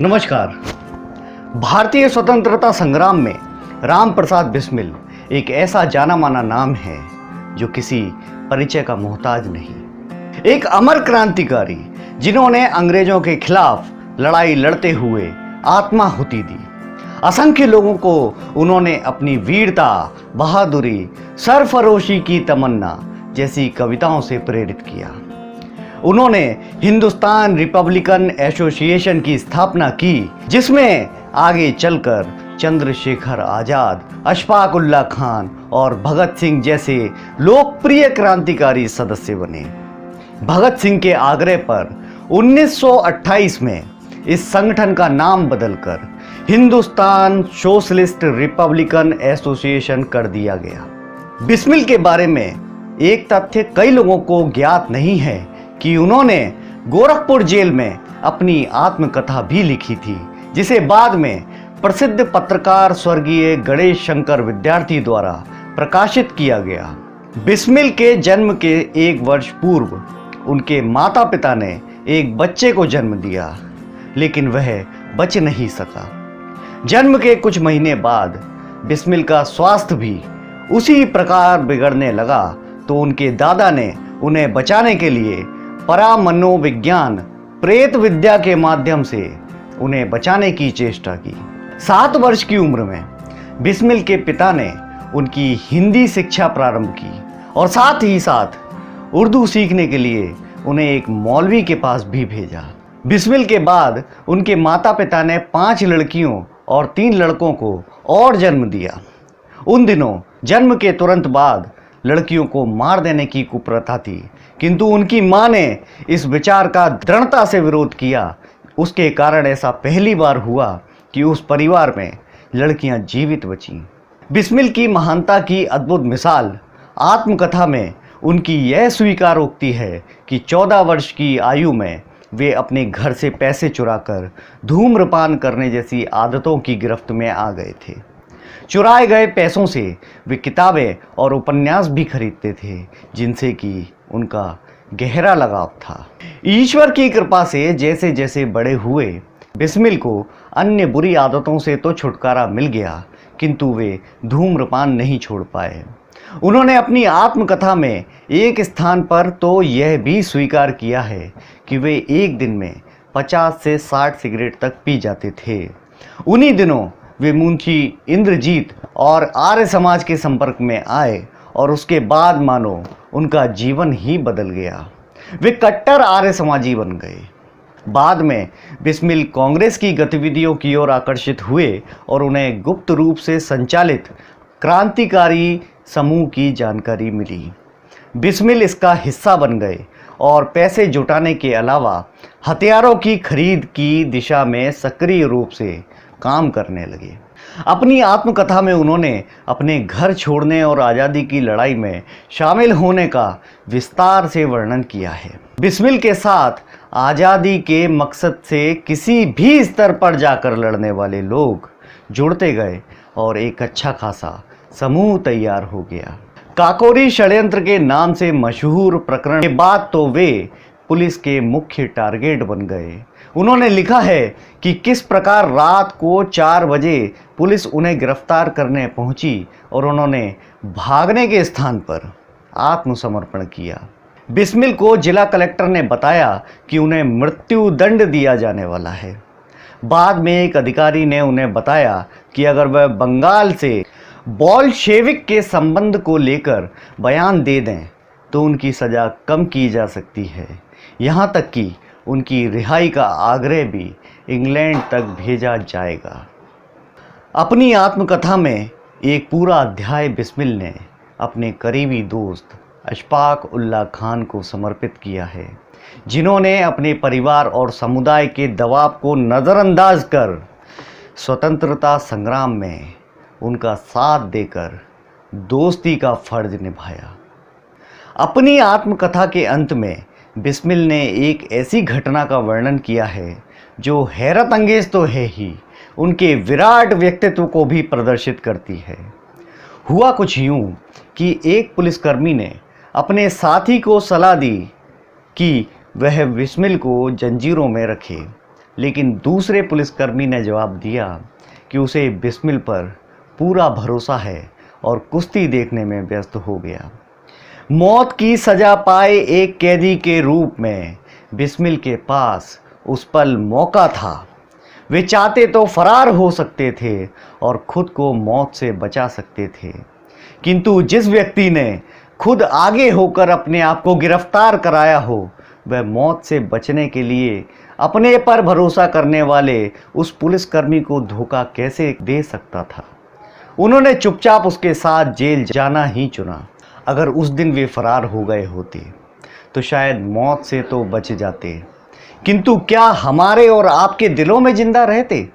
नमस्कार। भारतीय स्वतंत्रता संग्राम में राम प्रसाद बिस्मिल एक ऐसा जाना माना नाम है जो किसी परिचय का मोहताज नहीं। एक अमर क्रांतिकारी जिन्होंने अंग्रेजों के खिलाफ लड़ाई लड़ते हुए आत्माहुति दी। असंख्य लोगों को उन्होंने अपनी वीरता, बहादुरी, सरफरोशी की तमन्ना जैसी कविताओं से प्रेरित किया। उन्होंने हिंदुस्तान रिपब्लिकन एसोसिएशन की स्थापना की, जिसमें आगे चलकर चंद्रशेखर आजाद, अशफाक उल्लाह खान और भगत सिंह जैसे लोकप्रिय क्रांतिकारी सदस्य बने। भगत सिंह के आग्रह पर 1928 में इस संगठन का नाम बदलकर हिंदुस्तान सोशलिस्ट रिपब्लिकन एसोसिएशन कर दिया गया। बिस्मिल के बारे में एक तथ्य कई लोगों को ज्ञात नहीं है कि उन्होंने गोरखपुर जेल में अपनी आत्मकथा भी लिखी थी, जिसे बाद में प्रसिद्ध पत्रकार स्वर्गीय गणेश शंकर विद्यार्थी द्वारा प्रकाशित किया गया। बिस्मिल के जन्म के 1 वर्ष पूर्व उनके माता पिता ने एक बच्चे को जन्म दिया, लेकिन वह बच नहीं सका। जन्म के कुछ महीने बाद बिस्मिल का स्वास्थ्य भी उसी प्रकार बिगड़ने लगा, तो उनके दादा ने उन्हें बचाने के लिए परामनोविज्ञान प्रेत विद्या के माध्यम से उन्हें बचाने की चेष्टा की। 7 वर्ष की उम्र में बिस्मिल के पिता ने उनकी हिंदी शिक्षा प्रारंभ की और साथ ही साथ उर्दू सीखने के लिए उन्हें एक मौलवी के पास भी भेजा। बिस्मिल के बाद उनके माता पिता ने 5 लड़कियों और 3 लड़कों को और जन्म दिया। उन दिनों जन्म के तुरंत बाद लड़कियों को मार देने की कुप्रथा थी, किंतु उनकी मां ने इस विचार का दृढ़ता से विरोध किया। उसके कारण ऐसा पहली बार हुआ कि उस परिवार में लड़कियां जीवित बचीं। बिस्मिल की महानता की अद्भुत मिसाल आत्मकथा में उनकी यह स्वीकारोक्ति है कि 14 वर्ष की आयु में वे अपने घर से पैसे चुराकर धूम्रपान करने जैसी आदतों की गिरफ्त में आ गए थे। चुराए गए पैसों से वे किताबें और उपन्यास भी खरीदते थे, जिनसे कि उनका गहरा लगाव था। ईश्वर की कृपा से जैसे जैसे बड़े हुए बिस्मिल को अन्य बुरी आदतों से तो छुटकारा मिल गया, किंतु वे धूम्रपान नहीं छोड़ पाए। उन्होंने अपनी आत्मकथा में एक स्थान पर तो यह भी स्वीकार किया है कि वे एक दिन में 50 से 60 सिगरेट तक पी जाते थे। उन्हीं दिनों वे मुंशी इंद्रजीत और आर्य समाज के संपर्क में आए और उसके बाद मानो उनका जीवन ही बदल गया। वे कट्टर आर्य समाजी बन गए। बाद में बिस्मिल कांग्रेस की गतिविधियों की ओर आकर्षित हुए और उन्हें गुप्त रूप से संचालित क्रांतिकारी समूह की जानकारी मिली। बिस्मिल इसका हिस्सा बन गए और पैसे जुटाने के अलावा हथियारों की खरीद की दिशा में सक्रिय रूप से काम करने लगे। अपनी आत्मकथा में उन्होंने अपने घर छोड़ने और आज़ादी की लड़ाई में शामिल होने का विस्तार से वर्णन किया है। बिस्मिल के साथ आज़ादी के मकसद से किसी भी स्तर पर जाकर लड़ने वाले लोग जुड़ते गए और एक अच्छा खासा समूह तैयार हो गया। काकोरी षड्यंत्र के नाम से मशहूर प्रकरण के बाद तो वे पुलिस के मुख्य टारगेट बन गए। उन्होंने लिखा है कि किस प्रकार रात को 4 बजे पुलिस उन्हें गिरफ्तार करने पहुंची और उन्होंने भागने के स्थान पर आत्मसमर्पण किया। बिस्मिल को जिला कलेक्टर ने बताया कि उन्हें मृत्यु दंड दिया जाने वाला है। बाद में एक अधिकारी ने उन्हें बताया कि अगर वह बंगाल से बोल्शेविक के संबंध को लेकर बयान दे दें तो उनकी सज़ा कम की जा सकती है। यहाँ तक कि उनकी रिहाई का आग्रह भी इंग्लैंड तक भेजा जाएगा। अपनी आत्मकथा में एक पूरा अध्याय बिस्मिल ने अपने करीबी दोस्त अशफाक उल्लाह खान को समर्पित किया है, जिन्होंने अपने परिवार और समुदाय के दबाव को नज़रअंदाज कर स्वतंत्रता संग्राम में उनका साथ देकर दोस्ती का फर्ज निभाया। अपनी आत्मकथा के अंत में बिस्मिल ने एक ऐसी घटना का वर्णन किया है जो हैरत अंगेज तो है ही, उनके विराट व्यक्तित्व को भी प्रदर्शित करती है। हुआ कुछ यूं कि एक पुलिसकर्मी ने अपने साथी को सलाह दी कि वह बिस्मिल को जंजीरों में रखे लेकिन दूसरे पुलिसकर्मी ने जवाब दिया कि उसे बिस्मिल पर पूरा भरोसा है और कुश्ती देखने में व्यस्त हो गया। मौत की सज़ा पाए एक कैदी के रूप में बिस्मिल के पास उस पल मौका था। वे चाहते तो फरार हो सकते थे और खुद को मौत से बचा सकते थे, किंतु जिस व्यक्ति ने खुद आगे होकर अपने आप को गिरफ्तार कराया हो, वह मौत से बचने के लिए अपने पर भरोसा करने वाले उस पुलिसकर्मी को धोखा कैसे दे सकता था। उन्होंने चुपचाप उसके साथ जेल जाना ही चुना। अगर उस दिन वे फरार हो गए होते तो शायद मौत से तो बच जाते, किंतु क्या हमारे और आपके दिलों में जिंदा रहते?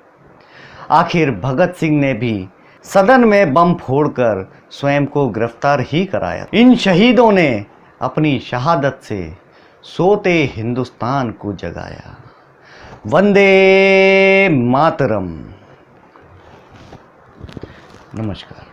आखिर भगत सिंह ने भी सदन में बम फोड़कर स्वयं को गिरफ्तार ही कराया। इन शहीदों ने अपनी शहादत से सोते हिंदुस्तान को जगाया। वंदे मातरम। नमस्कार।